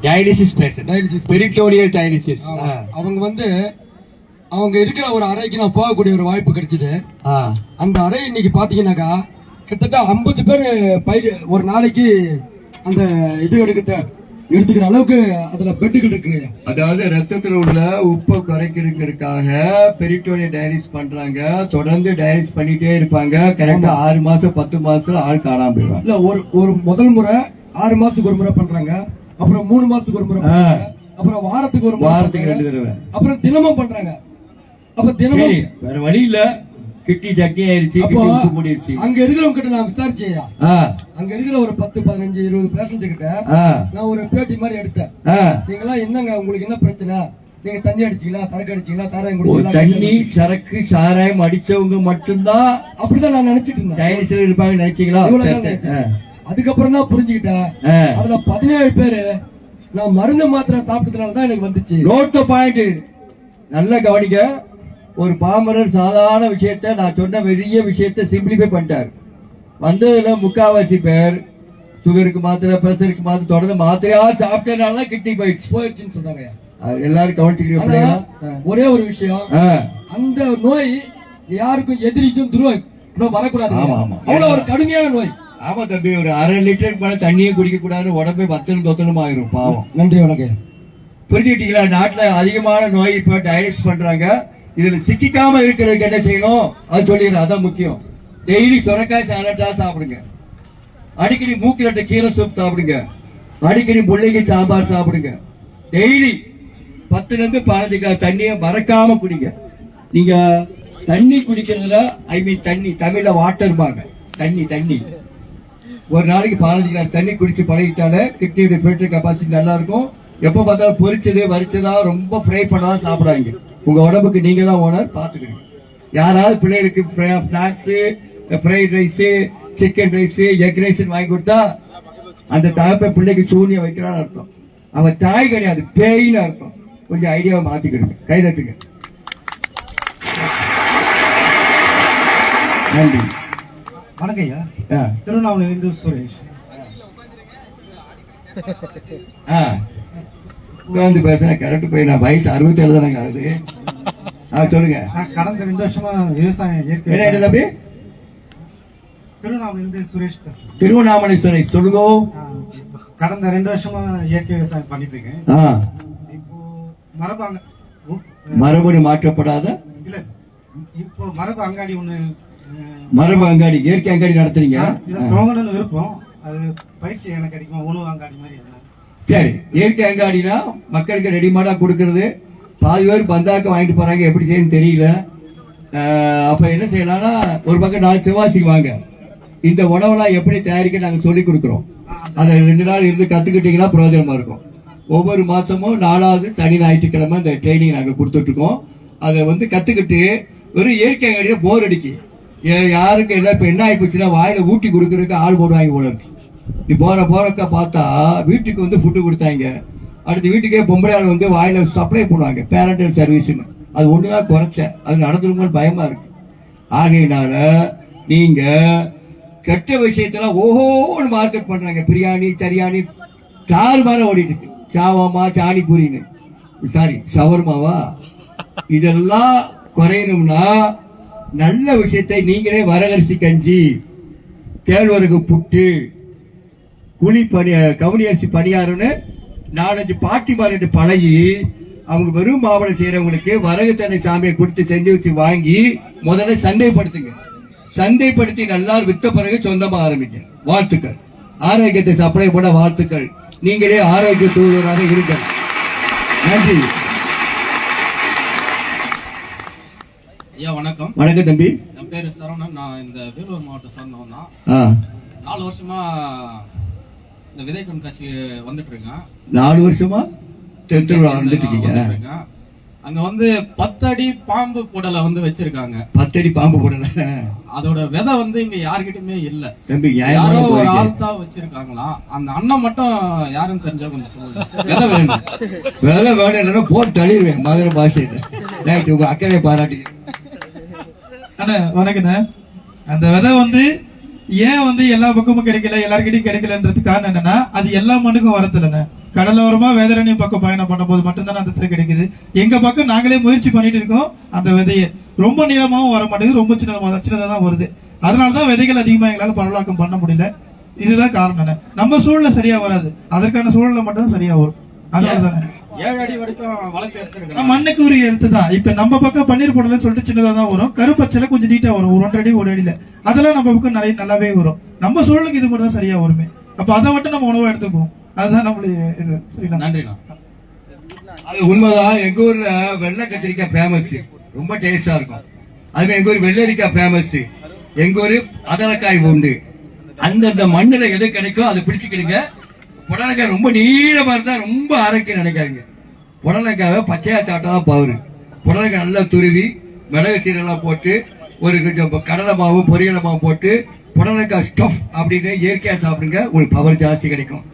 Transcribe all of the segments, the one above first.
Dialysis patient, peritoneal dialysis. அவங்க இருக்கிற ஒரு அறைக்கு நான் போகக்கூடிய ஒரு வாய்ப்பு கிடைச்சது. அந்த அறை இன்னைக்கு பாத்தீங்கன்னாக்கா கிட்டத்தட்ட 50 பேர் ஒரு நாளைக்கு அந்த இது எடுத்துக்கிற அளவுக்கு அதுல பெட்டுகள் இருக்கு. அதாவது ரத்தத்தில் உள்ள உப்பை குறைக்கிறதுக்காக பெரிட்டோனியல் டயாலிசிஸ் பண்றாங்க. தொடர்ந்து டயாலிசிஸ் பண்ணிட்டே இருப்பாங்க. கரெக்டா 6 மாசம் 10 மாசம் ஆள் காணாம போயிடுவாங்க. இல்ல ஒரு முதல் முறை 6 மாசத்துக்கு ஒரு முறை பண்றாங்க, அப்புறம் 3 மாசத்துக்கு ஒரு முறை, அப்புறம் வாரத்துக்கு 2 தடவை, அப்புறம் தினமும் பண்றாங்க. அப்ப தினமும் வேற வழி இல்ல, கிட்டி சட்னி ஆயிருச்சு, உப்பு மூடிடுச்சு. அங்க இருக்கிறவங்க கிட்ட நான் விசாரிச்சேன். அங்க இருக்கிற ஒரு 10, 15, 20 பேசஞ்சர் கிட்ட நான் ஒரு பேட்டி மாதிரி எடுத்தேன். நீங்களா என்னங்க, உங்களுக்கு என்ன பிரச்சனை, நீங்க தண்ணி அடிச்சீங்களா, சரக்கு அடிச்சீங்களா, சாராயம் குடிச்சீங்களா? தண்ணி சரக்கு சாராயம் அடிச்சவங்க மட்டும்தான் அப்படிதான் நான் நினைச்சிட்டு இருந்தேன். டயாலிசிஸ்ல இருப்பாங்க நினைச்சீங்களா? அதுக்கப்புறம் தான் புரிஞ்சுக்கிட்டேன். அதுல 17 பேரு நான் மருந்து மாத்திரை சாப்பிட்டதுனாலதான் எனக்கு வந்துச்சு. நோட் தி பாயிண்ட், நல்லா கவனிக்க. ஒரு பாமரர் சாதாரண விஷயத்த, நான் சொன்ன பெரிய விஷயத்த சிம்பிளிஃபை பண்ணிட்டார். வந்ததுல முக்காவாசி பேர் சுகருக்கு மாத்திரை, பிரஷருக்கு மாத்திரை, தொடர்ந்து மாத்திரையா சாப்பிட்டதுனாலதான் கிட்னி போயிடுச்சுன்னு சொன்னாங்க. எல்லாரும் கவனிச்சுக்கிறீங்க. ஒரே ஒரு விஷயம், அந்த நோய் யாருக்கும் எதிரிக்கும் துருவம் வரக்கூடாது. அவ்வளவு ஒரு கடுமையான நோய். ஆமா தம்பி, ஒரு 1/2 லிட்டருக்கு மேல தண்ணியே குடிக்க கூடாது, உடம்பே தொத்தலும் ஆயிரும். பாவம். நன்றி, வணக்கம். புரிஞ்சுக்கிட்டீங்களா? நாட்டுல அதிகமான நோய் இப்ப டயாலிசிஸ் பண்றாங்க. இதுல சிக்கிக்காம இருக்கிறதுக்கு என்ன செய்யணும் அது சொல்லிடுறேன், அதான் முக்கியம். டெய்லி சுரக்காய் சாலட்டா சாப்பிடுங்க, அடிக்கடி மூக்கிலட்ட கீரை சூப் சாப்பிடுங்க, அடிக்கடி முள்ளங்கி சாம்பார் சாப்பிடுங்க. டெய்லி 10 ல இருந்து 15 கிளாஸ் தண்ணியை மறக்காம குடிங்க. நீங்க தண்ணி குடிக்கிறதுல, தண்ணி தமிழ்ல வாட்டர் பாங்க, தண்ணி ஒரு நாளைக்கு 15 கிளாஸ் தண்ணி குடிச்சு பழகிட்டாலே கிட்னியோட ஃபில்டர் கெப்பாசிட்டி நல்லா இருக்கும். எப்ப பார்த்தாலும் பொரிச்சது வரிச்சதா ரொம்ப ஃப்ரை பண்ணாதான் சாப்பிடாங்க. உங்க உடம்புக்கு நீங்க தான் ஓனர், பாத்துக்கணும். யாராவது பிள்ளைகளுக்கு snacks, fried rice, chicken rice, egg rice வாங்கி கொடுத்தா அந்த தகப்பை பிள்ளைக்கு சூனியம் வைக்கிறான்னு அர்த்தம். அவன் தாய் கிடையாது, பேயின்னு அர்த்தம். கொஞ்சம் ஐடியாவை மாத்திக்கிடுங்க. கைதட்டுங்க. நன்றி. வணக்கம் ஐயா. திருவண்ணாமலையிலிருந்து சுரேஷ். உட்கார்ந்து பேசுறேன், கரெக்ட் போய் நான் வயசு 67 தானங்க ஆகுது. சொல்லுங்க. கடந்த 2 வருஷமா விவசாயம் என்ன தம்பி? திருவண்ணாமலையிலிருந்து சுரேஷ் பேசுறேன். திருவண்ணாமலை சுரேஷ், சொல்லுங்க. கடந்த 2 வருஷமா இயற்கை விவசாயம் பண்ணிட்டு இருக்கேன். இப்போ மரபணு மாற்றப்படாத இல்ல, இப்போ மரபு அங்காடி ஒண்ணு, மரபு அங்காடி, இயற்கை அங்காடி நடத்துறீங்க. விருப்பம், அது பயிற்சி எனக்கு கிடைக்குமா? உணவு அங்காடி மாதிரி. சரி, இயற்கை அங்காடினா மக்களுக்கு ரெடிமேடா கொடுக்கறது. பாதி பேர் பந்தாக்க வாங்கிட்டு போறாங்க, எப்படி செய்யணும் தெரியல. அப்ப என்ன செய்யலாம்னா, ஒரு பக்கம் 4 செவ்வாய்க்கு வாங்க, இந்த உணவெல்லாம் எப்படி தயாரிக்க நாங்க சொல்லி கொடுக்கிறோம். அதை 2 நாள் இருந்து கத்துக்கிட்டீங்கன்னா பிரயோஜனமா இருக்கும். ஒவ்வொரு மாசமும் 4வது சனி ஞாயிற்றுக்கிழமை இந்த ட்ரைனிங் நாங்க கொடுத்துட்டு இருக்கோம். அதை கத்துக்கிட்டு ஒரு இயற்கை அங்காடியில போர் அடிக்கு யாருக்கு எல்லாம் இப்ப என்ன ஆகி போச்சுன்னா, வாயில ஊட்டி கொடுக்கறதுக்கு ஆள் போடுவாங்க போல இருக்கு. நீ போறக்க பார்த்தா வீட்டுக்கு ஃபுட்டு கொடுத்தாங்க, அடுத்த வீட்டுக்கே பொம்பளை ஆள் வாயில சப்ளை பண்ணுவாங்க, பேரண்டல் சர்வீஸ்னு. அது ஒண்ணுதான் குறைச்ச, அது நடந்துருமோ பயமா இருக்கு. ஆகையினால நீங்க கெட்ட விஷயத்தெல்லாம் ஓஹோன்னு மார்க்கெட் பண்றாங்க. பிரியாணி சரியானி தாறுமாற ஓடிட்டு இருக்கு. சாவாமா, சாணிபூரின்னு, சாரி ஷவர்மாவா, இதெல்லாம் குறையணும்னா நல்ல விஷயத்தை நீங்களே வரகரிசி கஞ்சி, கேழ்வரகு புட்டு, கவுனி அரிசி பணியாருன்னு 4-5 பாட்டிமார் பழகி, அவங்க வெறும் மாவளம் செய்யறவங்களுக்கு வரகு தண்ணி சாமியை கொடுத்து செஞ்சு வச்சு வாங்கி முதல்ல சந்தைப்படுத்துங்க. சந்தைப்படுத்தி நல்லா வித்த பிறகு சொந்தமா ஆரம்பிங்க. வாழ்த்துக்கள். ஆரோக்கியத்தை சப்ளை பண்ண வாழ்த்துக்கள். நீங்களே ஆரோக்கிய தூதராக இருங்க. நன்றி. ஐயா வணக்கம். வணக்கம் தம்பி. என் பேரு சரவணன். நான் இந்த வேலூர் மாவட்டம் சார்ந்தவன் தான். 4 வருஷமா இந்த விதை கண்காட்சி வந்துட்டு இருக்கேன். 4 வருஷமா வந்துட்டு இருக்கீங்க. அங்க 10 அடி பாம்பு புடலை வச்சிருக்காங்க. 10 அடி பாம்பு புடலை, அதோட விதை இங்க யாருக்கிட்டயுமே இல்ல தம்பி. யாரோ ஒரு ஆள் தான் வச்சிருக்காங்களா? அந்த அண்ணன் மட்டும் யாருன்னு தெரிஞ்சா கொஞ்சம் சொல்லுங்க. விதை வேணும், விதை வேணும், போட்டு தள்ளிடுவேன் மதுரை பாஷையில. உங்க அக்கறை பாராட்டி. அண்ணா வணக்கண்ணே. அந்த விதை ஏன் வந்து எல்லா பக்கமும் கிடைக்கல எல்லார்கிட்டயும் கிடைக்கலன்றது காரணம் என்னன்னா அது எல்லா மண்ணுக்கும் வரதில்லைண்ணே. கடலோரமா வேதாரண்யம் பக்கம் பயணம் பண்ணும்போது மட்டும்தானே அந்த இடத்துல கிடைக்குது. எங்க பக்கம் நாங்களே முயற்சி பண்ணிட்டு இருக்கோம். அந்த விதையை ரொம்ப நீளமாவும் வர மாட்டேங்குது, ரொம்ப சின்னதா தான் வருது. அதனாலதான் விதைகள் அதிகமா எங்களால பரவலாக்கம் பண்ண முடியல. இதுதான் காரணம். நம்ம சூழல சரியா வராது, அதற்கான சூழல மட்டும் சரியா வரும். அதனாலதானே 7 அடி வரைக்கும் வளர்த்து எடுத்துருக்கேன். மண்ணுக்கு உரிய எடுத்து தான். இப்ப நம்ம பக்கம் பன்னீர் போடலன்னு சொல்லிட்டு சின்னதா தான் வரும், கருப்பச்சல கொஞ்சம் நீட்டா வரும், 1.5 அடி 1 அடியில. அதெல்லாம் நம்ம பக்கம் நிறைய நல்லாவே வரும். நம்ம சூழலுக்கு இது மட்டும் தான் சரியா வருமே. அப்ப அதை மட்டும் நம்ம உணவா எடுத்துப்போம். அதுதான் நம்மளுடைய இது. சரிங்களா? நன்றிண்ணா. அது உண்மைதான். எங்க ஊர்ல வெள்ளை கத்திரிக்காய் ஃபேமஸ், ரொம்ப டேஸ்டா இருக்கும். அதுவே எங்க ஊர் வெள்ளரிக்காய் ஃபேமஸ், எங்க ஊரு அதலக்காய் உண்டு. அந்தந்த மண்ணுல எது கிடைக்கும் அதை பிடிச்சுக்கிடுங்க. புடலக்காய் ரொம்ப நீளமா இருந்தா ரொம்ப ஆரோக்கியம் நினைக்காங்க. புடலக்காவை பச்சையா சாப்பிட்டா பவரு. புடலக்காய் நல்லா துருவி மிளகு சீரெல்லாம் போட்டு ஒரு கொஞ்சம் கடலை மாவு பொரியலை மாவு போட்டு புடலக்காய் ஸ்டஃப் அப்படின்னு இயற்கையா சாப்பிடுங்க, உங்களுக்கு பவர் ஜாஸ்தி கிடைக்கும்.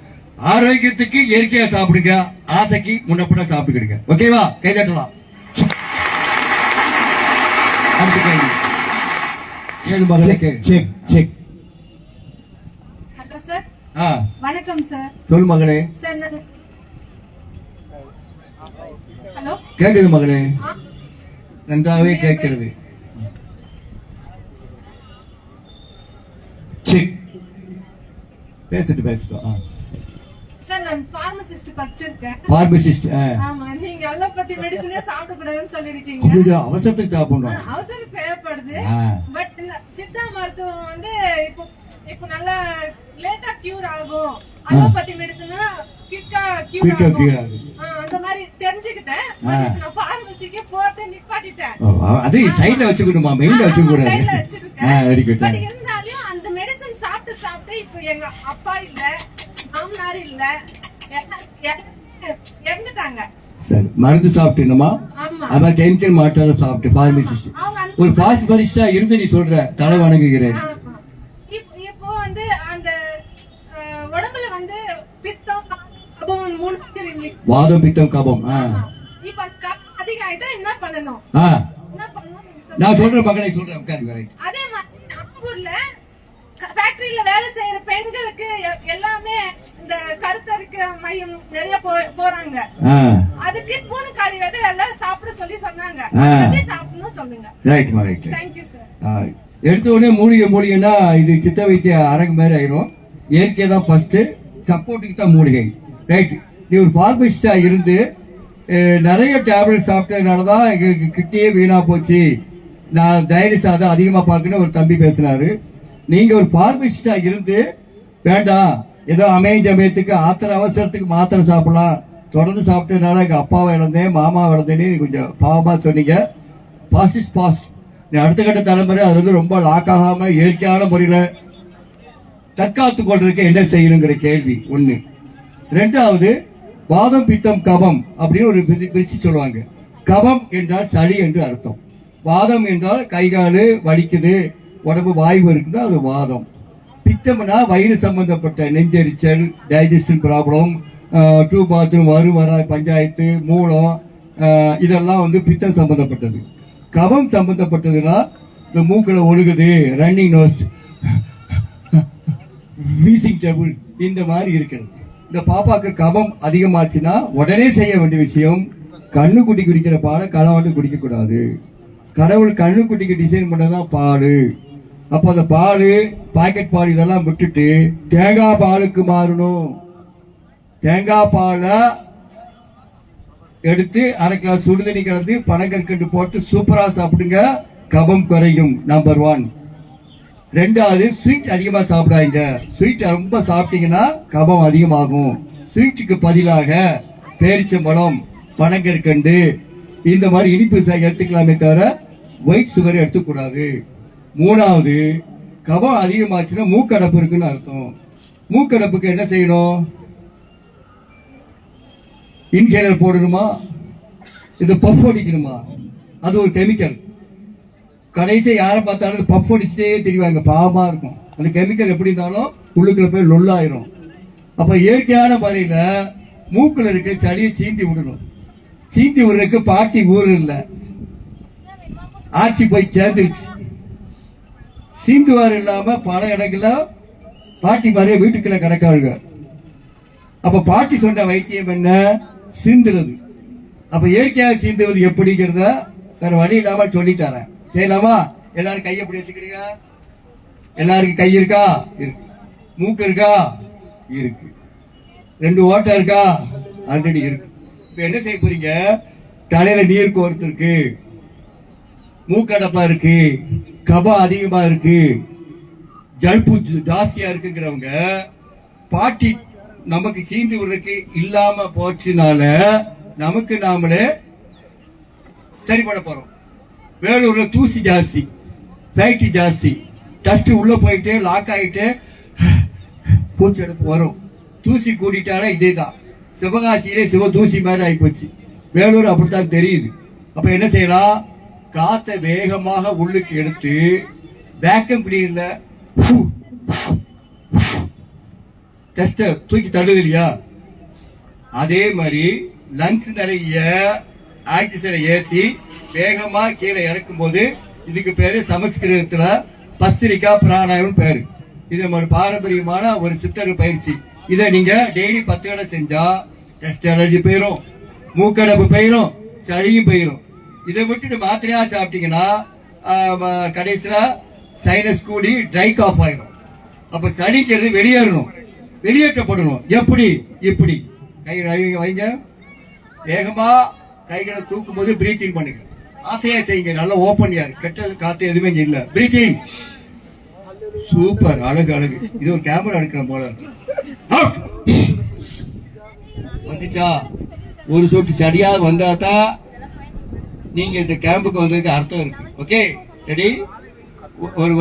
ஆரோக்கியத்துக்கு இயற்கையா சாப்பிடுங்க, ஆசைக்கு முன்னப்பட சாப்பிட்டுக்கிடுங்க. ஓகேவா? கை தட்டலாம். அடுத்த கேள்வி. கேளு மகளே, கேளு. Check check. Hello sir. ஆ, வணக்கம் சார். சொல் மகளே. Sir hello. கேக்குது மகளே, நன்றாகவே கேட்கிறது. செக். பேசிட்டோம். சார் நான் பார்மசிஸ்ட் படிச்சிருக்கேன். பார்மசிஸ்ட். ஆமா, நீங்க அலோபதி மெடிசனே சாப்பிட கூடாதுன்னு சொல்லிருக்கீங்க. அவசரத்துக்கு சாப்பிடணும். அவசரம் தேவைப்படுது. பட் சித்தா மருத்துவம் வந்து இப்போ நல்லா லேட்டா கியூர் ஆகும், அலோபதி மெடிசன் குயிக்கா கியூர் ஆகும், அந்த மாதிரி தெரிஞ்சுக்கிட்டேன். நான் பார்மசிக்கு போறதை நிப்பாட்டிட்டேன். அது சைடுல வச்சுக்கணுமா, மெயின்ல வச்சுக்க கூடாது. சைடுல வச்சிருக்கேன். Very good. பட் இருந்தாலும் அந்த மெடிசன் சாப்பிட்டு இப்போ எங்க அப்பா இல்ல, மாமனார் இல்ல, இறந்துட்டாங்க. சரி, மருந்து சாப்பிட்டுமா? அதான் கெமிக்கல் மாட்டாத சாப்பிட்டு பார்மசிஸ்ட். ஒரு பார்மசிஸ்டா இருந்து நீ சொல்ற தலை வணங்குகிறேன். இப்போ வந்து அந்த உடம்புல வந்து பித்தம் கபம் வாதம் பித்தம் கபம். இப்ப கபம் அதிகம் ஆயிட்டா என்ன பண்ணணும்? நான் சொல்றேன் மகளை சொல்றேன், உட்காருங்க. அதே மாதிரி அம்பூர்ல ஃபேக்டரியில வேலை செய்யற பெண்களுக்கு எல்லாமே இந்த கருத்தரிக்க மையம் நிறைய போறாங்க. அதுக்கு பூனைக்காளி விதை எல்லாம் சாப்பிட சொல்லி சொன்னாங்க. சாப்பிடணும் சொல்லுங்க. ரைட். Thank you sir. எடுத்த உடனே மூலிகைன்னா இது சித்த வைத்திய அரங்கு மாதிரி ஆயிரும். இயற்கை தான் ஃபர்ஸ்ட், சப்போர்ட்டுக்கு தான் மூலிகை. ரைட். நீ ஒரு பார்மசிஸ்டா இருந்து நிறைய டேப்லெட் சாப்பிட்டதுனாலதான் எங்களுக்கு கிட்டே வீணா போச்சு, நான் டயாலிசிஸ் தான் அதிகமா பார்க்கணும் ஒரு தம்பி பேசினாரு. நீங்க ஒரு பார்மசிஸ்டா இருந்து வேண்டாம், ஏதோ அமைஞ்ச சமயத்துக்கு ஆத்திர அவசரத்துக்கு மாத்திரை சாப்பிடலாம், தொடர்ந்து சாப்பிட்டதுனால எங்க அப்பாவை இழந்தேன் மாமாவை இழந்தேன்னு கொஞ்சம் பாவமா சொன்னீங்க. Past is past. அடுத்த கட்ட தலைமுறை அது வந்து ரொம்ப லாக் ஆகாம இயற்கையான முறையில தற்காத்துக் கொள்றதுக்கு என்ன செய்யணுங்கிற கேள்வி ஒண்ணு. ரெண்டாவது, வாதம் பித்தம் கபம் அப்படின்னு ஒரு பிரிச்சு சொல்லுவாங்க. கபம் என்றால் சளி என்று அர்த்தம். வாதம் என்றால் கை காலு வலிக்குது, உடம்பு வாய்வு இருக்குது, அது வாதம். பித்தம்னா வயிறு சம்பந்தப்பட்ட நெஞ்செரிச்சல், டைஜஸ்டிவ் ப்ராப்ளம், 2 பாத்ரூம் வர பஞ்சாயத்து, மூலம், இதெல்லாம் வந்து பித்தம் சம்பந்தப்பட்டது. கபம் சம்பந்தப்பட்டதுன்னா இந்த மூக்குல ஒழுகுது, ரன்னிங் நோஸ், வீசிங் டேபிள், இந்த மாதிரி இருக்கிறது. இந்த பாப்பாக்கு கபம் அதிகமாச்சுன்னா உடனே செய்ய வேண்டிய விஷயம், கண்ணுக்குட்டி குடிக்கிற பாலை களவாண்டு குடிக்க கூடாது. கடவுள் கண்ணுக்குட்டிக்கு டிசைன் பண்ணதான் பால். அப்ப அந்த பால், பாக்கெட் பால் இதெல்லாம் விட்டுட்டு தேங்காய் பாலுக்கு மாறணும். தேங்காய் பாலை எடுத்து 1/2 கிளாஸ் சுடுதண்ணி கலந்து பனங்கற்கண்டு போட்டு சூப்பரா சாப்பிடுங்க, கபம் குறையும். நம்பர் 1. ரெண்டாவது, ஸ்வீட் அதிகமா சாப்பிடாங்க. ஸ்வீட் ரொம்ப சாப்பிட்டீங்கன்னா கபம் அதிகமாகும். ஸ்வீட்டுக்கு பதிலாக பேரிச்சம்பழம், பனங்கற்கண்டு, இந்த மாதிரி இனிப்பு எடுத்துக்கலாமே தவிர ஒயிட் சுகர் எடுத்துக்கூடாது. 3வது, கபம் அதிகமாச்சுன்னா மூக்கடப்பு இருக்குன்னு அர்த்தம். மூக்கடப்புக்கு என்ன செய்யணும்? இன்ஹேலர் போடணுமா, இது பஃப் அடிக்கணுமா? அது ஒரு கெமிக்கல். கடைசியா யாரை பார்த்தாலும் பஃப் அடிச்சுட்டே தெரிவாங்க, பாவமா இருக்கும். அந்த கெமிக்கல் எப்படி இருந்தாலும் உள்ளுக்குள்ள போய் லொல்லாயிரும். அப்ப இயற்கையான முறையில மூக்குல இருக்க சளியை சீந்தி விடணும். சீந்தி விடுறதுக்கு பாட்டி ஊர் இல்ல, ஆட்சி போய் சேர்ந்துருச்சு. சீந்துவார் இல்லாம பல இடங்கள்ல பாட்டி மாதிரியே வீட்டுக்குள்ள கிடக்காங்க. அப்ப பாட்டி சொன்ன வைத்தியம் என்ன? சீந்துறது. அப்ப இயற்கையாக சீந்துவது எப்படிங்கிறத வேற வழி இல்லாம சொல்லி தரேன். செய்யலாமா? எல்லாரும் கையை எப்படி வச்சுக்கிறீங்க? எல்லாருக்கும் கை இருக்கா? இருக்கு. மூக்கு இருக்கா? இருக்கு. 2 ஓட்டை இருக்கா? ஆல்ரெடி இருக்கு. இப்ப என்ன செய்ய போறீங்க? தலையில நீர் கோர்த்து இருக்கு, மூக்கடப்பா இருக்கு, கபம் அதிகமா இருக்கு, ஜல்பு ஜாஸ்தியா இருக்குங்கிறவங்க பாட்டி நமக்கு சீந்து விடுறதுக்கு இல்லாம போச்சுனால நமக்கு நாமளே சரி பண்ண போறோம். வேலூர்ல தூசி ஜாஸ்தி, ஃபேக்டரி ஜாஸ்தி, டஸ்ட் உள்ள போயிட்டு லாக் ஆகிட்டு பூச்சி எடுப்பு வரும். தூசி கூட்டிட்டாலே இதேதான். சிவகாசியிலே சிவ தூசி மாதிரி ஆயிப்போச்சு. வேலூர் அப்படித்தான் தெரியுது. அப்ப என்ன செய்யலாம்? காத்த வேகமாக உள்ளுக்கு எடுத்து வேக்கம் கிளீன்ல டெஸ்ட தூக்கி தள்ளுது இல்லையா? அதே மாதிரி லங்ஸ் நிறைய ஆக்சிஜனை ஏற்றி வேகமா கீழே இறக்கும் போது இதுக்கு பேரு சமஸ்கிருதத்துல பஸ்திரிகா பிராணாயம் பேரு. இது நம்ம பாரம்பரியமான ஒரு சித்தர் பயிற்சி. இதை நீங்க டெய்லி 10 தடவை செஞ்சா டெஸ்ட் அலர்ஜி போயிடும், மூக்கடப்பு போயிடும், சளியும் போயிடும். இதை விட்டுட்டு மாத்திரையா சாப்பிட்டீங்கன்னா கடைசியில சைனஸ் கூடி ட்ரை காஃப் ஆயிடும். அப்ப சளிக்கிறது வெளியேறணும், வெளியேற்றப்படணும். எப்படி? இப்படி கை வைங்க, வேகமா கைகளை தூக்கும் போது பிரீத்திங் பண்ணுங்க, ஆசையா செய்யுங்க, நல்லா ஓப்பன் யாரு, கெட்ட காத்து எதுவுமே இல்ல. பிரீத்திங் சூப்பர், அழகு அழகு. இது ஒரு கேமரா எடுக்கிற போல. வந்துச்சா? ஒரு சொட்டு சரியா வந்தா தான் நீங்க இந்த கேம்புக்கு வந்ததுக்கு அர்த்தம் இருக்கு. Okay, ready? ஒரு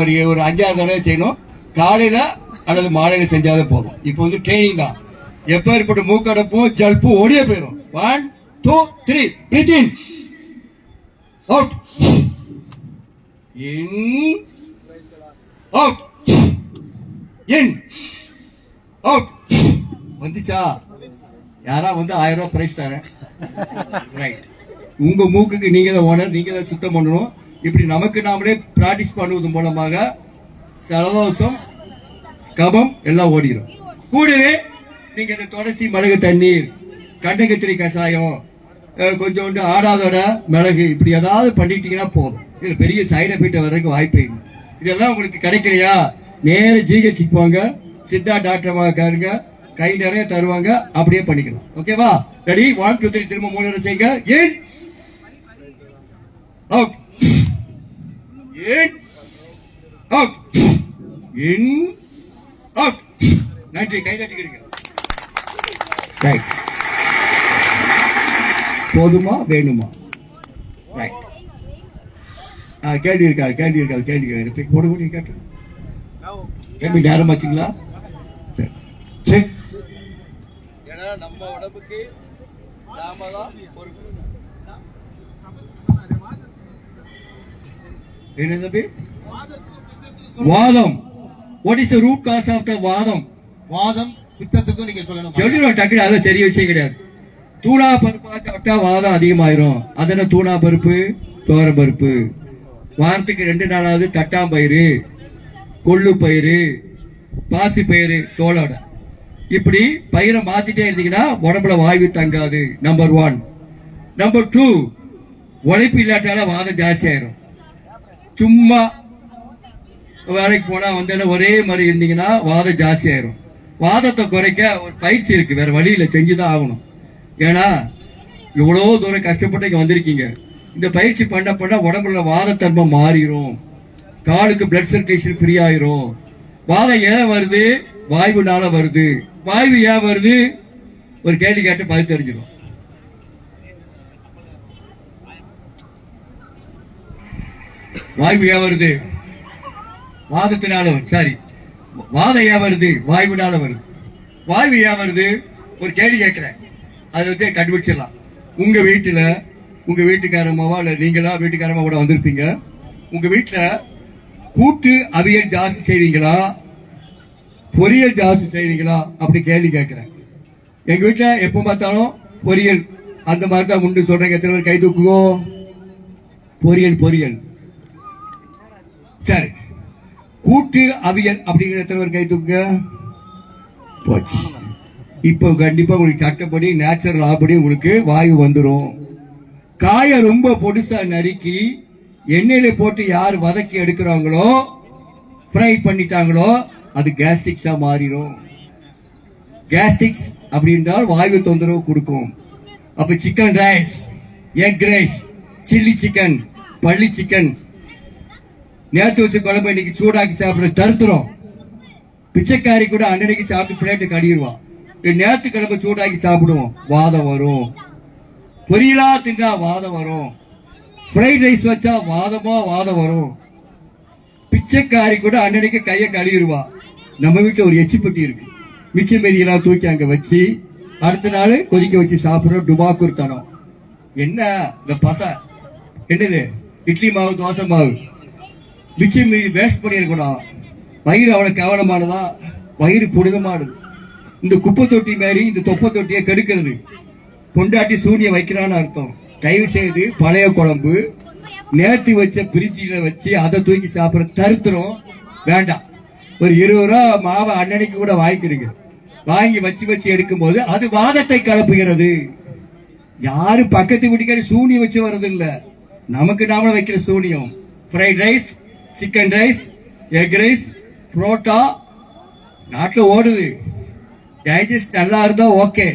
5ஆவது தடவை செய்யணும். காலையில அல்லது மாலையில செஞ்சாலே போதும். இப்போ வந்து ட்ரைனிங் தான். எப்ப ஏற்பட்ட மூக்கடப்பும் ஜல்பும் ஓடியே போயிடும். 1 2 3 பிரீத் இன், அவுட், இன், அவுட், இன், அவுட். வந்துச்சா? யாரா வந்து 1000 ரூபாய் பிரைஸ் தரேன். ரைட். உங்க மூக்குக்கு நீங்க தான் ஓனர், நீங்க தான் சுத்தம் பண்ணணும். இப்படி நமக்கு நாமளே பிராக்டிஸ் பண்ணுவது மூலமாக சலதோஷம் கபம் எல்லாம் ஓடிடும். கூடவே நீங்க இந்த துளசி மிளகு தண்ணீர், கண்டகத்திரி கஷாயம், கொஞ்சோண்டு ஆடாதோட மிளகு, இப்படி ஏதாவது பண்ணிட்டீங்கன்னா போதும். இது பெரிய சைடு எஃபெக்ட் வர்றதுக்கு வாய்ப்பே இல்லை. இதெல்லாம் உங்களுக்கு கிடைக்கலையா? நேர ஜிஹெச்சுக்கு போங்க, சித்தா டாக்டர் காருங்க, கை நிறைய தருவாங்க, அப்படியே பண்ணிக்கலாம். ஓகேவா? ரெடி? 1 2 3 திரும்ப 3 தடவை செய்யுங்க. இன், அவுட், இன், அவுட், இன், அவுட். நன்றி, கை தட்டிக்கிறீங்க. ரைட். போதுமா? வேணுமா? ரைட். கேள்வி இருக்கா? கேள்வி இருக்கா? கேள்வி போட கேட்டு கேள்வி நேரம் ஆச்சுங்களா? சரி சரி. ஏன்னா நம்ம உடம்புக்கு நாம தான் பொறுப்பு. என்ன தம்பி? வாதம். What is the root cause of the வாதம்? வாதம் பித்தத்துக்கும் நீங்க சொல்லணும். சொல்லிடுவோம் டக்குனு. அது தெரிய விஷயம் கிடையாது. தூணா பருப்பா சாப்பிட்டா வாதம் அதிகமாயிரும். அதன தூணா பருப்பு, தோர பருப்பு. வாரத்துக்கு 2 நாளாவது தட்டாம்பயிறு, கொள்ளு பயிறு, பாசி பயிறு தோலோட, இப்படி பயிரை மாத்திட்டே இருந்தீங்கன்னா உடம்புல வாயு தங்காது. நம்பர் 1. நம்பர் 2, உழைப்பு இல்லாட்டால வாதம் ஜாஸ்தி ஆயிரும். சும்மா வேலைக்கு போனா வந்து ஒரே மாதிரி இருந்தீங்கன்னா வாதம் ஜாஸ்தி ஆயிரும். வாதத்தை குறைக்க ஒரு பயிற்சி இருக்கு, வேற வழியில செஞ்சுதான் ஆகணும். ஏன்னா இவ்வளவு தூரம் கஷ்டப்பட்டு இங்க வந்திருக்கீங்க. இந்த பயிற்சி பண்ண உடம்புல வாதத்தன்மை மாறிடும், காலுக்கு பிளட் சர்க்குலேஷன் ஃப்ரீ ஆயிரும். வாதம் ஏன் வருது? வாயுனால வருது. வாயு ஏன் வருது? ஒரு கேள்வி கேட்டு பதில் தெரிஞ்சிடும். வாயு ஏன் வருது? வாதத்தினால. சரி, வாதம் ஏன் வருது? வாயுனால வருது. வாயு ஏன் வருது? ஒரு கேள்வி கேட்கிறேன், அதை வந்து கண்டுபிடிச்சிடலாம். உங்க வீட்டுல உங்க வீட்டுக்காரமாவா இல்ல நீங்களா வீட்டுக்காரமா கூட வந்திருப்பீங்க. உங்க வீட்டுல கூட்டு அவியல் ஜாஸ்தி செய்வீங்களா, பொரியல் ஜாஸ்தி செய்வீங்களா? அப்படி கேள்வி கேட்கிறேன். எங்க வீட்டுல எப்ப பார்த்தாலும் பொரியல் அந்த மாதிரி தான் உண்டு சொல்றேன். எத்தனை பேர் கை தூக்குவோம்? பொரியல் பொரியல். சரி, கூட்டு அவியல் அப்படிங்கிற தலைவர் கை தூக்க போச்சு. இப்போ கண்டிப்பா உங்களுக்கு சட்டப்படி நேச்சுரல் ஆப்படி உங்களுக்கு வாயு வந்துடும். காயை ரொம்ப பொடிசா நறுக்கி எண்ணெயில போட்டு யார் வதக்கி எடுக்கிறாங்களோ ஃப்ரை பண்ணிட்டாங்களோ அது கேஸ்ட்ரிக்ஸா மாறிடும். கேஸ்ட்ரிக்ஸ் அப்படின்றால் வாயு தொந்தரவு கொடுக்கும். அப்ப chicken rice, egg rice, chilli chicken, பள்ளி சிக்கன் நேற்று வச்ச குழம்பு இன்னைக்கு சூடாக்கி சாப்பிட தருத்துறோம். பிச்சைக்காரி கூட அன்னைக்கு சாப்பிட்டு பிளேட்டு கடிடுவான். நேற்று கிழமை சூடாக்கி சாப்பிடுவோம், வாதம் வரும். பொரியலா தின்னா வாதம் வரும். ஃப்ரைட் ரைஸ் வச்சா வாதம் வரும். பிச்சைக்காரி கூட அன்னைக்கு கையை கழுவிடுவா. நம்ம வீட்டுல ஒரு எச்சி பெட்டி இருக்கு, மிச்ச மீதியெல்லாம் தூக்கி அங்க வச்சு அடுத்த நாள் கொதிக்க வச்சு சாப்பிடுறோம். டுபாக்கூர் தனம் என்ன இந்த பச என்னது இட்லி மாவு தோசை மாவு மிச்சம் மீதி வேஸ்ட் பண்ணிருக்கணும். வயிறு அவ்வளவு கேவலமானதா? வயிறு புனிதமானது. இந்த குப்பை தொட்டி மாதிரி இந்த தொப்பை தொட்டியை கெடுக்கிறது. பொண்டாட்டி சூனிய வைக்கிறான்னு அர்த்தம். தயவு செய்து பழைய குழம்பு நேற்று வச்ச பிரிட்ஜில வச்சு அதை தூக்கி சாப்பிட தருத்துறோம் வேண்டாம். ஒரு 20 ரூபா மாவை அன்னன்னைக்கு கூட வாங்கிக்கிறீங்க, வாங்கி வச்சு எடுக்கும் போது அது வாதத்தை கலப்புகிறது. யாரு பக்கத்து வீட்டுக்காரி சூனியம் வச்சு வர்றது இல்ல, நமக்கு நாம வைக்கிற சூனியம். Fried rice, chicken rice, egg rice, parotta நாட்டில் ஓடுது. டைஜஸ்ட் நல்லா இருந்தா ஓகே.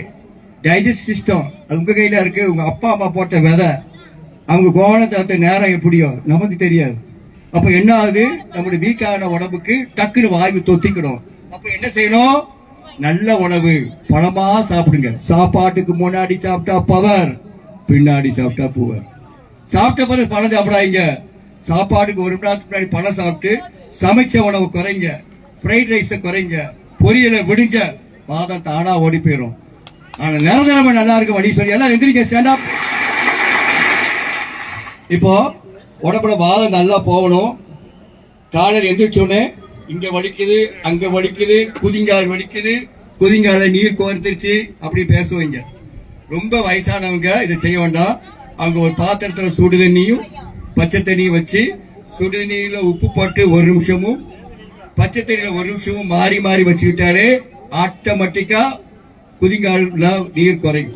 டைஜஸ்ட் சிஸ்டம் அது உங்க கையில இருக்கு. உங்க அப்பா அம்மா போட்ட விதை அவங்க கோவணத்தை நேரம் எப்படியோ நமக்கு தெரியாது. அப்ப என்ன ஆகுது, நம்முடைய வீக்கான உடம்புக்கு டக்குனு வாய்வு தொத்திக்கணும். அப்ப என்ன செய்யணும், நல்ல உணவு பழமா சாப்பிடுங்க. சாப்பாட்டுக்கு முன்னாடி சாப்பிட்டா பவர், பின்னாடி சாப்பிட்டா புவர். சாப்பிட்ட பிறகு பழம் சாப்பிடாதீங்க. சாப்பாட்டுக்கு 1 மணி நேரத்துக்கு முன்னாடி பழம் சாப்பிட்டு சமைச்ச உணவு குறைங்க, ஃப்ரைட் ரைஸை குறைங்க, பொரியலை விடுங்க, வாதம் தானா ஓடி போயிடும். ஆனா நிரந்தரமா நல்லா இருக்கு வழி சொல்லி எல்லாம் எந்திரிக்க, ஸ்டாண்ட் அப். இப்போ உடம்புல வாதம் நல்லா போகணும். காலையில் எந்திரிச்சோடனே இங்க வலிக்குது, அங்க வலிக்குது, குதிங்கால் வலிக்குது, குதிங்கால நீர் கோர்த்துருச்சு அப்படி பேசுவீங்க. ரொம்ப வயசானவங்க இதை செய்ய வேண்டாம். அவங்க ஒரு பாத்திரத்துல சுடு தண்ணியும் பச்சை தண்ணியும் வச்சு சுடு தண்ணியில உப்பு போட்டு 1 நிமிஷமும் பச்சை தண்ணியில 1 நிமிஷமும் மாறி மாறி வச்சுக்கிட்டாலே ஆட்டோமேட்டிக்கா குதிங்கால நீர் குறையும்.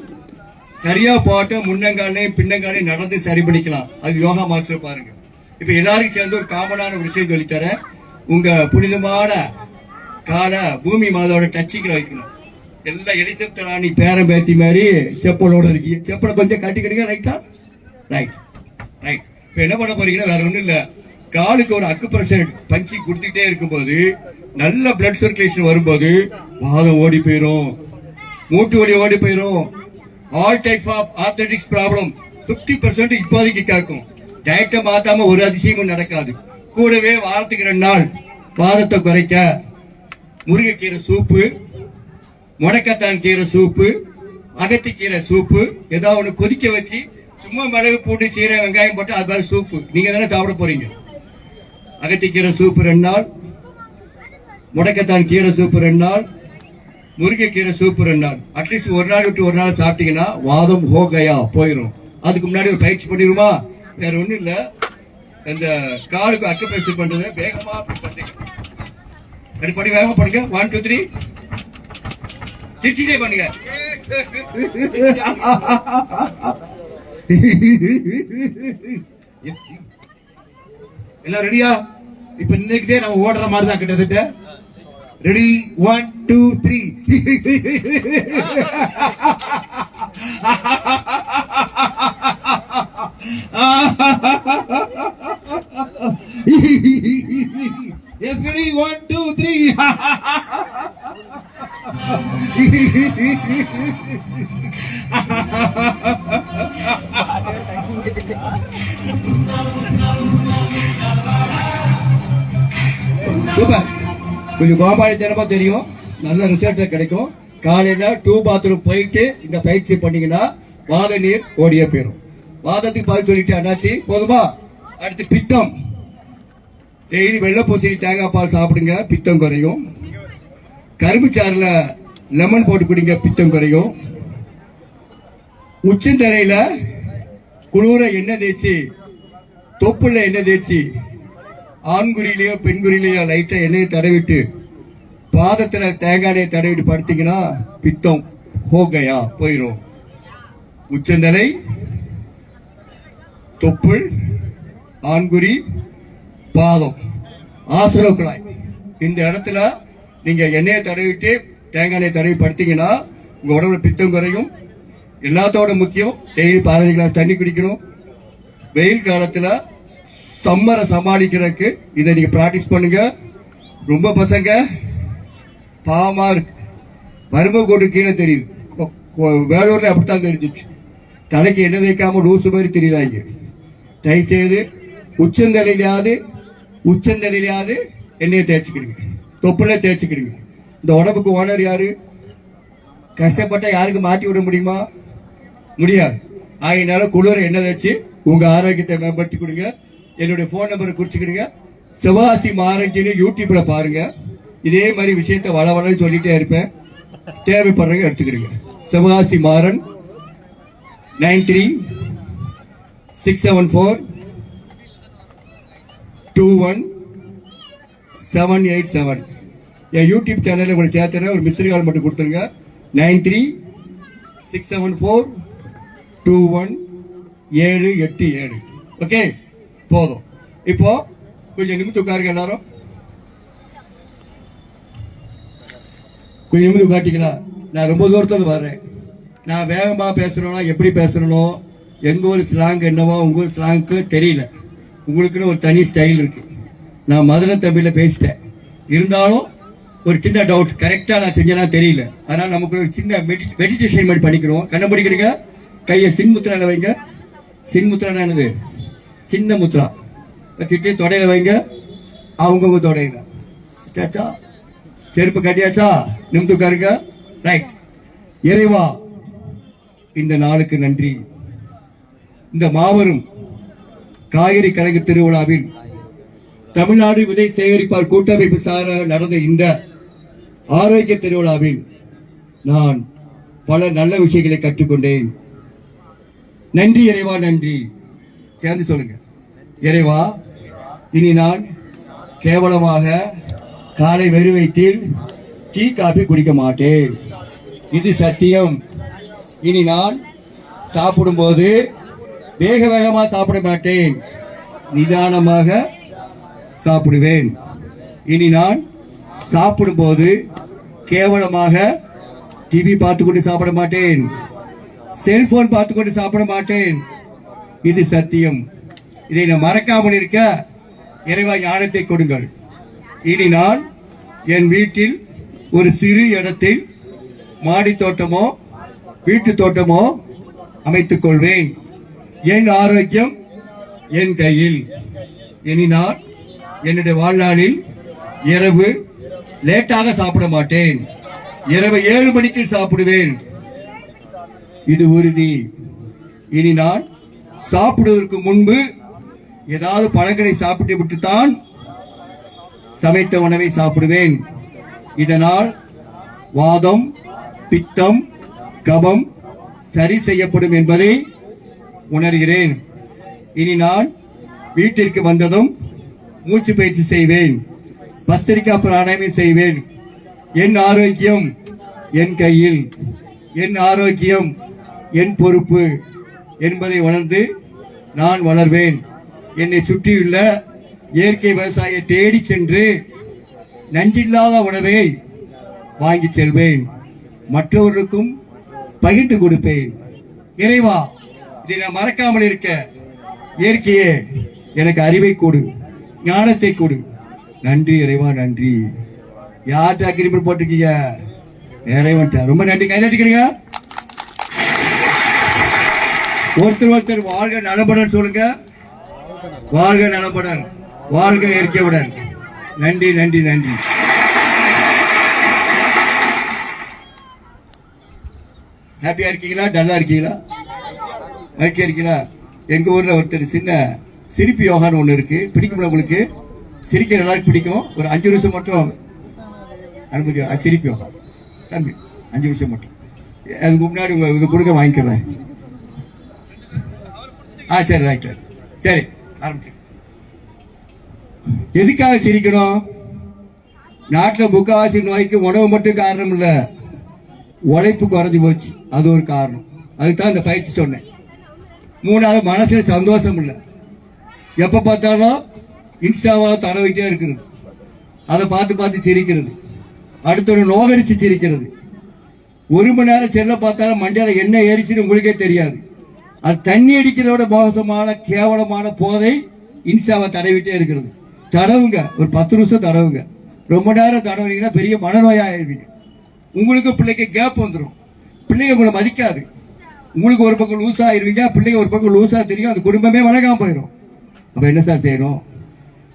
சரியா போட்ட முன்னங்காலையும் பின்னங்காலையும் நடந்து சரி பண்ணிக்கலாம். அது யோகா மாஸ்டர் பாருங்க. இப்ப எல்லாருக்கும் சேர்ந்து ஒரு காமனான ஒரு விஷயம் சொல்லித்தரேன். உங்க புனிதமான கால பூமி மாதோட டச்சிங்ல வைக்கணும். எல்லாம் எலிசப்த் ராணி பேரம் பேத்தி மாதிரி செப்பலோட இருக்கீங்க. செப்பலை கொஞ்சம் கட்டிக்கிடுங்க. ரைட்டா? Right right. இப்ப என்ன பண்ண போறீங்கன்னா வேற ஒண்ணும் இல்ல, காலுக்கு ஒரு அக்குப்ரெஷர் பஞ்சி கொடுத்துட்டே இருக்கும்போது நல்ல பிளட் சர்க்குலேஷன் வரும்போது வாதம் ஓடி போயிரும், மூட்டு வலி ஓடி போயிரும். ஆல் டைப் ஆஃப் ஆர்த்தடிக்ஸ் ப்ராப்ளம் 50% இப்போதைக்கு காக்கும். டயட்டை மாத்தாம ஒரு அதிசயமும் நடக்காது. கூடவே வாரத்துக்கு 2 நாள் வாதத்தை குறைக்க முருங்கைக்கீரை சூப்பு, முடக்கத்தான் கீரை சூப்பு, அகத்திக்கீரை சூப்பு ஏதாவது ஒண்ணு கொதிக்க வச்சு சும்மா மிளகு போட்டு சீரை வெங்காயம் போட்டு அது மாதிரி சூப்பு நீங்க தானே சாப்பிட போறீங்க. அகத்திக்கீரை சூப்பு 2 நாள், முடக்கத்தான் கீரை சூப்பு 2 நாள், முருங்கைக்கீரை சூப்பு 2 நாள். அட்லீஸ்ட் 1 நாள் விட்டு 1 நாள் சாப்பிட்டீங்கன்னா வாதம் ஹோகையா போயிடும். அதுக்கு முன்னாடி ஒரு பயிற்சி பண்ணிடுமா, வேற ஒண்ணும் இல்ல. இந்த காலுக்கு அக்குப்ரெஷர் பண்றது வேகமா பண்ணுங்க. படி வேகமா பண்ணுங்க. 1 2 3 சிரிச்சிட்டே பண்ணுங்க. எல்லாம் ரெடியா? இப்ப இன்னைக்கிட்டே நம்ம ஓடுற மாதிரி தான் கிட்டத்தட்ட. ரெடி? 1 2 3. S ready? 1 2 3. சூப்பர். கொஞ்சம் கோபாலித்தனமா தெரியும், நல்ல ரிசல்ட் கிடைக்கும். காலையில 2 பாத்ரூம் போயிட்டு இந்த பயிற்சி பண்ணீங்கன்னா வாத நீர் ஓடியே போயிடும். வாதத்துக்கு பதில் சொல்லிட்டு அண்ணாச்சி போதுமா? அடுத்து பித்தம். டெய்லி வெள்ளை பூசணி தேங்காய் பால் சாப்பிடுங்க, பித்தம் குறையும். கரும்பு சாறுல லெமன் போட்டு குடிங்க, பித்தம் குறையும். உச்சந்தலையில குளிர எண்ணெய் தேய்ச்சி, தொப்புல எண்ணெய் தேய்ச்சி ஆண்குறியிலேயோ பெண்குறியிலேயோ லைட்டா எண்ணெயை தடவிட்டு பாதத்துல தேங்காய் எண்ணெயை தடவிட்டு படுத்தீங்கன்னா பித்தம் ஹோகையா போயிடும். உச்சந்தலை, தொப்புள், ஆண்குறி, பாதம், ஆசன குழாய் இந்த இடத்துல நீங்க எண்ணெயை தடவிட்டு தேங்காய் எண்ணெயை தடவி படுத்தீங்கன்னா உங்க உடம்புல பித்தம் குறையும். எல்லாத்தோட முக்கியம் டெய்லி 15 கிளாஸ் தண்ணி குடிக்கணும். வெயில் காலத்துல சம்மரை சமாளிக்கிறதுக்கு இதை நீங்க பிராக்டிஸ் பண்ணுங்க. ரொம்ப பசங்க பாவமா இருக்கு, வரும்ப கோடு கீழே தெரியுது. வேலூர்ல அப்படித்தான் தெரிஞ்சிச்சு. தலைக்கு எண்ணெய் வைக்காம லூசு மாதிரி தெரியுறாங்க. தயவுசெய்து உச்சந்தலையிலாவது எண்ணெயை தேய்ச்சிக்கிடுங்க, தொப்புல தேய்ச்சிக்கிடுங்க. இந்த உடம்புக்கு ஓனர் யாரு? கஷ்டப்பட்டா யாருக்கு மாற்றி விட முடியுமா? முடியாது. ஆகையினால குளிர எண்ணெய் வச்சு உங்க ஆரோக்கியத்தை மேம்படுத்தி கொடுங்க. என்னுடைய போன் நம்பரை குறிச்சுக்கிடுங்க. சிவகாசி மாரஞ்சின்னு யூடியூப்ல பாருங்க. இதே மாதிரி விஷயத்த வளவளன்னு சொல்லிட்டே இருப்பேன். தேவைப்படுறவங்க எடுத்துக்கிடுங்க. சிவகாசி மாறன் 93-674-21787. என் யூடியூப் சேனலில் உங்களை சேர்த்துறேன். ஒரு மிஸ்டர் கால் மட்டும் கொடுத்துருங்க. 93-674-21787. ஓகே, போதும். இப்போ கொஞ்சம் நிமித்து உட்காருங்க. எல்லாரும் கொஞ்சம் நிமித்து உட்காட்டிங்களா? நான் ரொம்ப தூரத்துல வர்றேன். நான் வேகமா பேசுறேன்னா எப்படி பேசுறனோ, எங்க ஒரு ஸ்லாங் என்னவோ உங்க ஒரு ஸ்லாங்க்கு தெரியல. உங்களுக்குன்னு ஒரு தனி ஸ்டைல் இருக்கு. நான் மதுரை தமிழ்ல பேசிட்டேன். இருந்தாலும் ஒரு சின்ன டவுட், கரெக்டா நான் செஞ்சேன்னா தெரியல. அதனால நமக்கு ஒரு சின்ன மெடிடேஷன் மாதிரி பண்ணிக்கிறோம். கண்ண முடிக்கிறீங்க, கையை சின்முத்திரால வைங்க. சின்முத்திரா என்னது? சின்ன முத்ரா வச்சுட்டு தொடையில வைங்க. அவங்க தொடையில சாச்சா செருப்பு கட்டியாச்சா? நிமித்து உட்காருங்க. ரைட். இறைவா, இந்த நாளுக்கு நன்றி. இந்த மாபெரும் காய்கறி கழக திருவிழாவில் தமிழ்நாடு விதை சேகரிப்பார் கூட்டமைப்பு சார்பாக நடந்த இந்த ஆரோக்கிய திருவிழாவில் நான் பல நல்ல விஷயங்களை கற்றுக்கொண்டேன். நன்றி இறைவா, நன்றி. சேர்ந்து சொல்லுங்க. இறைவா, இனி நான் கேவலமாக காலை வெறும் வயிற்றில் டீ காபி குடிக்க மாட்டேன். இது சத்தியம். இனி நான் சாப்பிடும்போது வேக வேகமாக சாப்பிட மாட்டேன், நிதானமாக சாப்பிடுவேன். இனி நான் சாப்பிடும்போது கேவலமாக டிவி பார்த்துக்கொண்டு சாப்பிட மாட்டேன், செல்போன் பார்த்துக்கொண்டு சாப்பிட மாட்டேன். இது சத்தியம். இதை நான் மறக்காமல் இருக்க இறைவா ஞானத்தை கொடுங்கள். இனி நான் என் வீட்டில் ஒரு சிறு இடத்தில் மாடி தோட்டமோ வீட்டு தோட்டமோ அமைத்துக் கொள்வேன். என் ஆரோக்கியம் என் கையில். இனி நான் என்னுடைய வாழ்நாளில் இரவு லேட்டாக சாப்பிட மாட்டேன். இரவு 7 மணிக்கு சாப்பிடுவேன். இது உறுதி. இனி நான் சாப்பிடுவதற்கு முன்பு ஏதாவது பழங்களை சாப்பிட்டு விட்டுத்தான் சமைத்த உணவை சாப்பிடுவேன். இதனால் வாதம், பித்தம், கபம் சரி செய்யப்படும் என்பதை உணர்கிறேன். இனி நான் வீட்டிற்கு வந்ததும் மூச்சு பயிற்சி செய்வேன், பஸ்திரிகா பிராணாயாமம் செய்வேன். என் ஆரோக்கியம் என் கையில், என் ஆரோக்கியம் என் பொறுப்பு என்பதை உணர்ந்து நான் வளர்வேன். என்னை சுற்றியுள்ள இயற்கை விவசாயியை தேடி சென்று நஞ்சில்லாத உணவை வாங்கி செல்வேன். மற்றவர்களுக்கும் பகிர்ந்து கொடுப்பேன். இறைவா, இதை நான் மறக்காமல் இருக்க இயற்கையே எனக்கு அறிவை கொடு, ஞானத்தை கொடு. நன்றி இறைவா, நன்றி. யார்கிட்ட அக்ரிமெண்ட் போட்டிருக்கீங்க? இறைவன். ரொம்ப நன்றி. கைதட்டிக்கிறீங்க. ஒருத்தர் வாழ்க நலமுடன் சொல்லுங்க. வாழ்க நலமுடன், வாழ்க இயற்கையுடன். நன்றி, நன்றி, நன்றி. ஹாப்பியா இருக்கீங்களா? டல்லா இருக்கீங்களா? மகிழ்ச்சியா இருக்கீங்களா? எங்க ஊர்ல ஒருத்தர் சின்ன சிரிப்பு யோகான்னு ஒண்ணு இருக்கு. பிடிக்கும் உங்களுக்கு? சிரிக்கிற எல்லாருக்கும் பிடிக்கும். ஒரு 5 நிமிஷம் மட்டும் அனுமதி. சிரிப்பு யோகா தம்பி, 5 நிமிஷம் மட்டும். அதுக்கு முன்னாடி இது கொடுக்க வாங்கிக்கிறேன். சரி, ரைட். சரி, ஆரம்பிச்சு. எதுக்காக சிரிக்கணும்? நாட்டில் முக்காவாசி நோய்க்கு உணவு மட்டும் காரணம் இல்ல, உழைப்பு குறைஞ்சு போச்சு, அது ஒரு காரணம். அதுதான் இந்த பயிற்சி சொன்னேன். மூணாவது, மனசுல சந்தோஷம் இல்லை. எப்ப பார்த்தாலும் இன்ஸ்டாவா தடவிட்டே இருக்கிறது, அதை பார்த்து பார்த்து சிரிக்கிறது, அடுத்த நோகரிச்சு சிரிக்கிறது. 1 மணி நேரம் செல்ல பார்த்தாலும் மண்டையில என்ன ஏறிச்சுன்னு உங்களுக்கே தெரியாது. அது தண்ணி அடிக்கிறதோட மோசமான கேவலமான போதை இன்ஸ்டாவை தடவிட்டே இருக்கிறது. தடவுங்க, ஒரு 10 நிமிஷம் தடவுங்க. ரொம்ப நேரம் தடவுனீங்கன்னா பெரிய மனநோயாயிருவீங்க. உங்களுக்கு பிள்ளைக்கு கேப் வந்துடும், பிள்ளைங்க உங்களை மதிக்காது. உங்களுக்கு ஒரு பக்கம் லூசா ஆயிருவீங்க, பிள்ளைங்க ஒரு பக்கம் லூசா தெரியும், அந்த குடும்பமே வழங்காம போயிடும். அப்ப என்ன சார் செய்யணும்?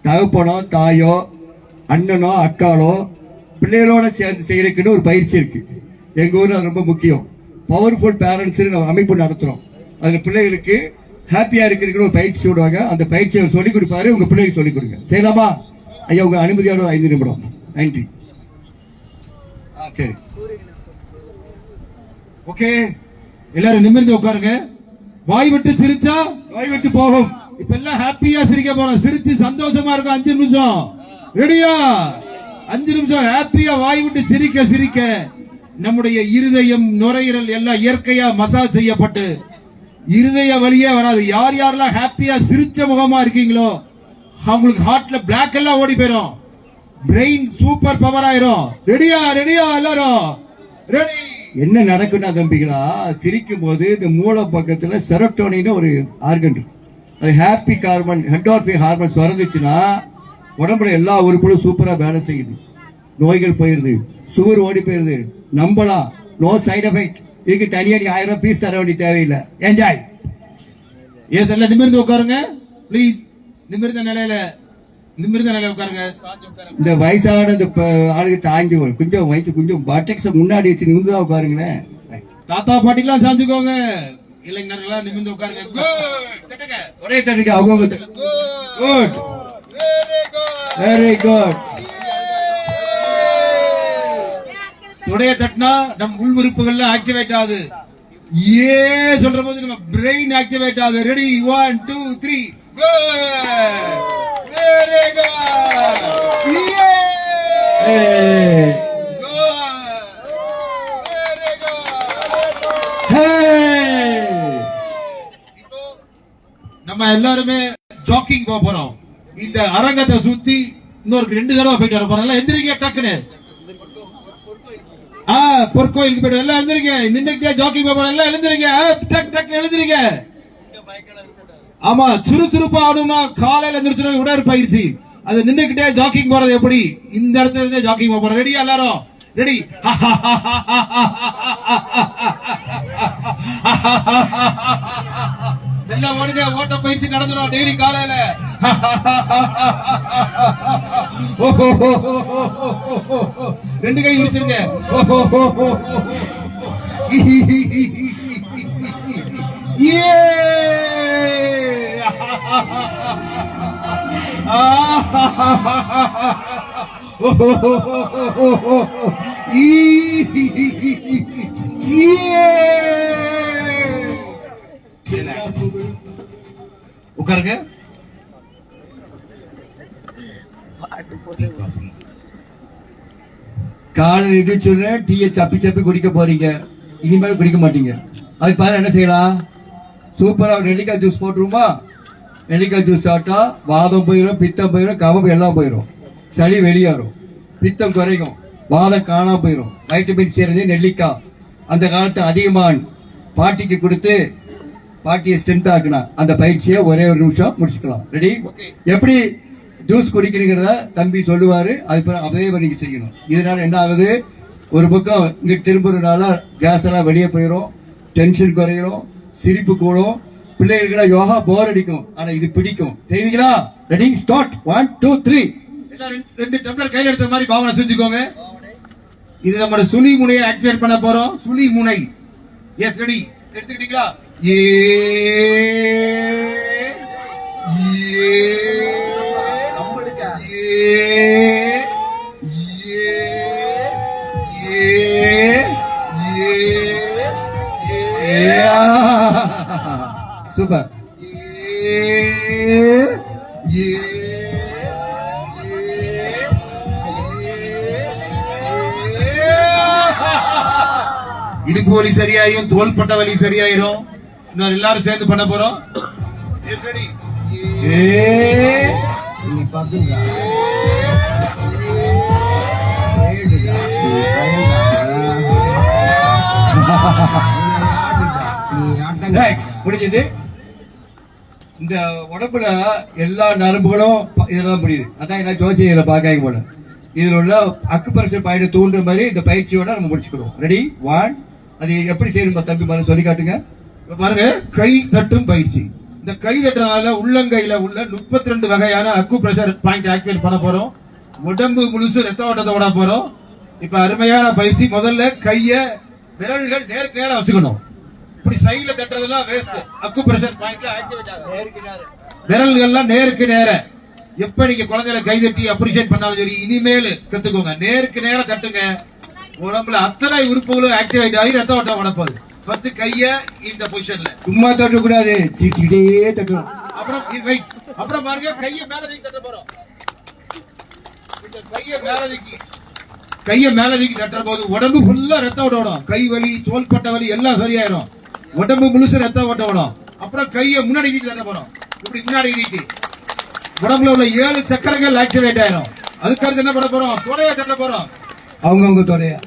தகப்பனோ தாயோ அண்ணனோ அக்காலோ பிள்ளைகளோட சேர்ந்து செய்யறதுக்குன்னு ஒரு பயிற்சி இருக்கு. எங்க ஊர்ல அது ரொம்ப முக்கியம். பவர்ஃபுல் பேரண்ட்ஸ் நம்ம அமைப்பு நடத்துறோம். அதுல பிள்ளைகளுக்கு ஹாப்பியா இருக்கிறதுக்கு ஒரு பயிற்சி விடுவாங்க. அந்த பயிற்சியை சொல்லிக் கொடுப்பாரு, உங்க பிள்ளைக்கு சொல்லிக் கொடுங்க. செய்யலாமா ஐயா? உங்க அனுமதியோட 5 நிமிடம். நன்றி. சரி, ஓகே, எல்லாரும் நிமிர்ந்து உட்காருங்க. வாய் விட்டு சிரிச்சா நோய் விட்டு போகும். இப்ப எல்லாம் ஹாப்பியா சிரிக்க போறோம். சிரிச்சு சந்தோஷமா இருக்கும். 5 நிமிஷம் ரெடியா? 5 நிமிஷம் ஹாப்பியா வாய் விட்டு சிரிக்க சிரிக்க நம்முடைய இருதயம் நுரையீரல் எல்லாம் இயற்கையா மசாஜ் செய்யப்பட்டு இருதய வலியே வராது. யார் யாரெல்லாம் ஹாப்பியா சிரிச்ச முகமா இருக்கீங்களோ அவங்களுக்கு ஹார்ட்ல பிளாக் எல்லாம் ஓடி போயிடும். பிரெயின் சூப்பர் பவர் ஆயிரும். ரெடியா? ரெடியா எல்லாரும்? ரெடி? என்ன நடக்குன்னா தம்பிகளா, சிரிக்கும் போது இந்த மூளை பக்கத்துல செரோட்டோனின் ஒரு ஆர்கன் இருக்கு. அது ஹாப்பி ஹார்மோன், என்டார்பின் ஹார்மோன் சுரந்துச்சுன்னா உடம்புல எல்லா உறுப்புகளும் சூப்பரா வேலை செய்யுது. நோய்கள் போயிருது, சுகர் ஓடி போயிருது. நம்பலாம், நோ சைடு எஃபெக்ட். இதுக்கு தனியா 1000 ரூபாய் ஃபீஸ் தர வேண்டிய தேவையில்லை. என்ஜாய். எஸ், எல்லாம் நிமிர்ந்து உட்காருங்க ப்ளீஸ். நிமிர்ந்த நிலையில உட்காருங்க. இந்த வயசான இந்த ஆளுக்கு தாங்கி கொஞ்சம் வயசு கொஞ்சம் பட்டெக்ஸ முன்னாடி வச்சு நிமிர்ந்து உட்காருங்களேன். தாத்தா பாட்டிலாம் சாஞ்சுக்கோங்க. இளைஞர்கள்லாம் நிமிர்ந்து உட்காருங்க. ஒரே தட்டுங்க அவங்க. Good, very good. தொடைய தட்டினா நம் உள் உறுப்புகள்ல ஆக்டிவேட் ஆகுது. ஏ சொல்ற போது நம்ம பிரெயின் ஆக்டிவேட் ஆகுது. ரெடி? 1 2 3 very good. நம்ம எல்லாருமே ஜாக்கிங் போக போறோம். இந்த அரங்கத்தை சுத்தி இன்னொரு 2 தடவை போயிட்டு வர போறோம். எந்திரிக்க டக்குன்னு. பொற்கோயிலுக்கு போயிட்டு எல்லாம் எழுந்திருங்க. நின்னுக்கிட்டே ஜாக்கிங் போக போறோம். எல்லாம் எழுந்திருங்க. டக் டக் எழுந்திருங்க. ஆமா, சுறுசுறுப்பா ஆடுமா காலையில எந்திரிச்சு உடற்பயிற்சி. அது நின்னுக்கிட்டே ஜாக்கிங் போறது எப்படி? இந்த இடத்துல இருந்தே ஜாக்கிங் போக போறோம். ரெடியா எல்லாரும்? ரெடி? எல்லாம் ஓடுங்க. ஓட்ட பயிற்சி நடந்துடும் டெய்லி காலையில. ரெண்டு கை விரிச்சிருங்க. உட்காருங்க. காலையில் இது சொல்ல டீயை சப்பி சப்பி குடிக்க போறீங்க, இனிமேல் குடிக்க மாட்டீங்க. அதுக்கு பாரு என்ன செய்யலாம்? சூப்பரா நெல்லிக்காய் ஜூஸ் போட்டுருமா? நெல்லிக்காய் ஜூஸ் சாப்பிட்டா வாதம் போயிடும், பித்தம் போயிடும், கவம் எல்லாம் போயிடும். சளி வெளியேறும், பித்தம் குறையும், வாதம் காணாம போயிடும். வைட்டமின் சேர்ந்து நெல்லிக்காய் அந்த காலத்து அதிகமான் பாட்டிக்கு கொடுத்து பாட்டியை ஸ்ட்ரென்த் ஆக்குனா அந்த பயிற்சியை ஒரே ஒரு நிமிஷம் முடிச்சுக்கலாம். ரெடி? எப்படி ஜூஸ் குடிக்கிறீங்கிறத தம்பி சொல்லுவாரு. அதே நீங்க செய்யணும். இதனால என்ன ஆகுது? ஒரு பக்கம் இங்க திரும்புறதுனால கேஸ் எல்லாம் வெளியே போயிடும், டென்ஷன் குறையும், சிரிப்பு கூடும், பிள்ளைகளுக்கு யோகா போர் அடிக்கும். ஆனா இது பிடிக்கும். செய்வீங்களா? ரெடி? ஸ்டார்ட். 1 2 3. எல்லாம் 2 டம்ளர் கையில எடுத்த மாதிரி பாவனை செஞ்சுக்கோங்க. இது நம்ம சுழி முனையை ஆக்டிவேட் பண்ண போறோம். சுழி முனை. Yes, ready? எடுத்துக்கிட்டீங்களா? ஏ சூப்பர். இடுப்பு வலி சரியாயிரும், தோள்பட்ட வலி சரியாயிரும். இன்னொரு எல்லாரும் சேர்ந்து பண்ண போறோம். Yes, ready? முடிஞ்சது. இந்த உடம்புல எல்லா நரம்புகளும் இதெல்லாம் புரியுது. அதான் எல்லாம் ஜோசியில பாக்காங்க போல. இதுல உள்ள அக்குபஞ்சர் பாயிண்ட் தூண்டுற மாதிரி இந்த பயிற்சியோட நம்ம முடிச்சுக்கிறோம். ரெடி 1. அது எப்படி செய்யணும் தம்பி மாதிரி சொல்லி காட்டுங்க. பாருங்க, கை தட்டும் பயிற்சி. இந்த கை தட்டுறதுனால உள்ளங்கையில உள்ள 32 வகையான அக்குப்ரெஷர் பாயிண்ட் ஆக்டிவேட் பண்ண போறோம். உடம்பு முழுசு ரத்த ஓட்டத்தை விட போறோம். இப்ப அருமையான பயிற்சி. முதல்ல கைய விரல்கள் நேருக்கு நேரா வச்சுக்கணும். இப்படி சைடுல தட்டுறதெல்லாம் வேஸ்ட். அக்குப்ரெஷர் பாயிண்ட்ல ஆக்டிவேட் ஆகும். விரல்கள்லாம் நேருக்கு நேர. எப்ப நீங்க குழந்தைகளை கை தட்டி அப்ரிஷியேட் பண்ணாலும் சரி, இனிமேல் கத்துக்கோங்க. நேருக்கு நேர தட்டுங்க. உடம்புல அத்தனை உறுப்புகளும் ஆக்டிவேட் ஆகி ரத்த ஓட்டம் விட போகுது. ஃபர்ஸ்ட் கைய இந்த பொசிஷன்ல சும்மா தட்ட கூடாது, தீட்டிட்டே தட்டணும். அப்புறம் பாருங்க, கைய மேல தூக்கி தட்ட போறோம். இந்த கைய மேல தூக்கி தட்டுற போது உடம்பு ஃபுல்லா ரத்த ஓட்டம் விடும். கை வலி, தோள்பட்ட வலி எல்லாம் சரியாயிரும். உடம்பு முழுசு ரத்த ஓட்டம் விடும். அப்புறம் கைய முன்னாடி நீட்டி தட்ட போறோம். இப்படி முன்னாடி நீட்டி உடம்புல உள்ள 7 சக்கரங்கள் ஆக்டிவேட் ஆயிரும். அதுக்கடுத்து என்ன பண்ண போறோம்? தொடைய தட்ட போறோம். அவங்க தொடையா.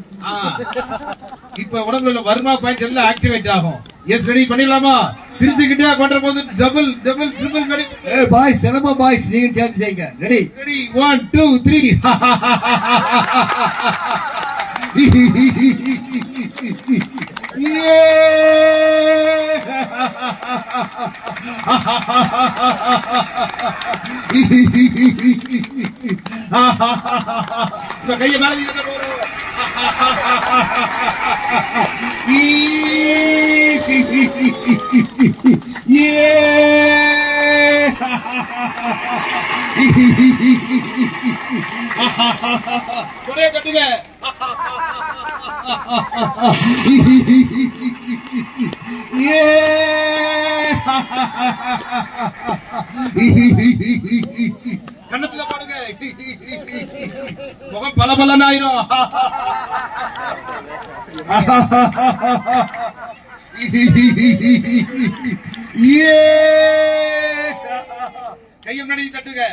இப்ப உடம்புல உள்ள வர்மா பாயிண்ட் எல்லாம் ஆக்டிவேட் ஆகும். எஸ், ரெடி பண்ணிடலாமா? சிரிச்சுக்கிட்டே பண்ற போது டபுள் டபுள் ட்ரிபிள். பாய்ஸ் சிலம்பா பாய்ஸ் நீங்க சேர்த்து செய்யுங்க. ரெடி 1 2 3. கைய மேல கட்டுங்க. கண்ணத்துல பாடுங்க. முகம் பல பலன் ஆயிரும். கையை முன்னாடி தட்டுங்க.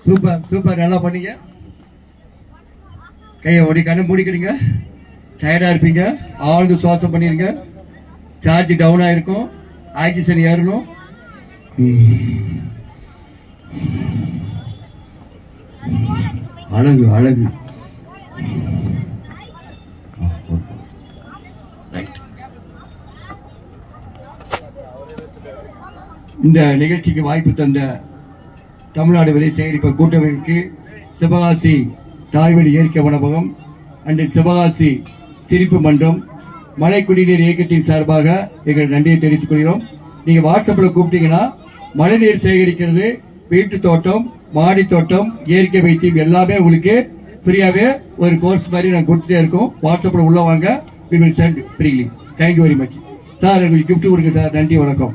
சூப்பர் சூப்பர், நல்லா பண்ணீங்க. கையை ஓடி கண்ணு மூடிக்கிடுங்க. டயர்டா இருப்பீங்க. ஆழ்ந்து சுவாசம் பண்ணிருங்க. சார்ஜ் டவுன் ஆயிருக்கும். ஆக்சிஜன் ஏறணும். அழகு அழகு. இந்த நிகழ்ச்சிக்கு வாய்ப்பு தந்த தமிழ்நாடு விதை சேகரிப்பு கூட்டமைப்புக்கு சிவகாசி தாய்வழி இயற்கை உணவகம் அண்ட் சிவகாசி சிரிப்பு மன்றம் மழை குடிநீர் இயக்கத்தின் சார்பாக எங்கள் நன்றியை தெரிவித்துக் கொள்கிறோம். நீங்க வாட்ஸ்அப்ல கூப்பிட்டீங்கன்னா மழைநீர் சேகரிக்கிறது, வீட்டு தோட்டம், மாடி தோட்டம், இயற்கை வைத்தியம் எல்லாமே உங்களுக்கு ஃப்ரீயாவே ஒரு கோர்ஸ் மாதிரி நாங்கள் கொடுத்துட்டே இருக்கோம். வாட்ஸ்அப்ல உள்ள வாங்க. we will send freely. Thank you very much. Sir, gift கொடுங்க சார். நன்றி, வணக்கம்.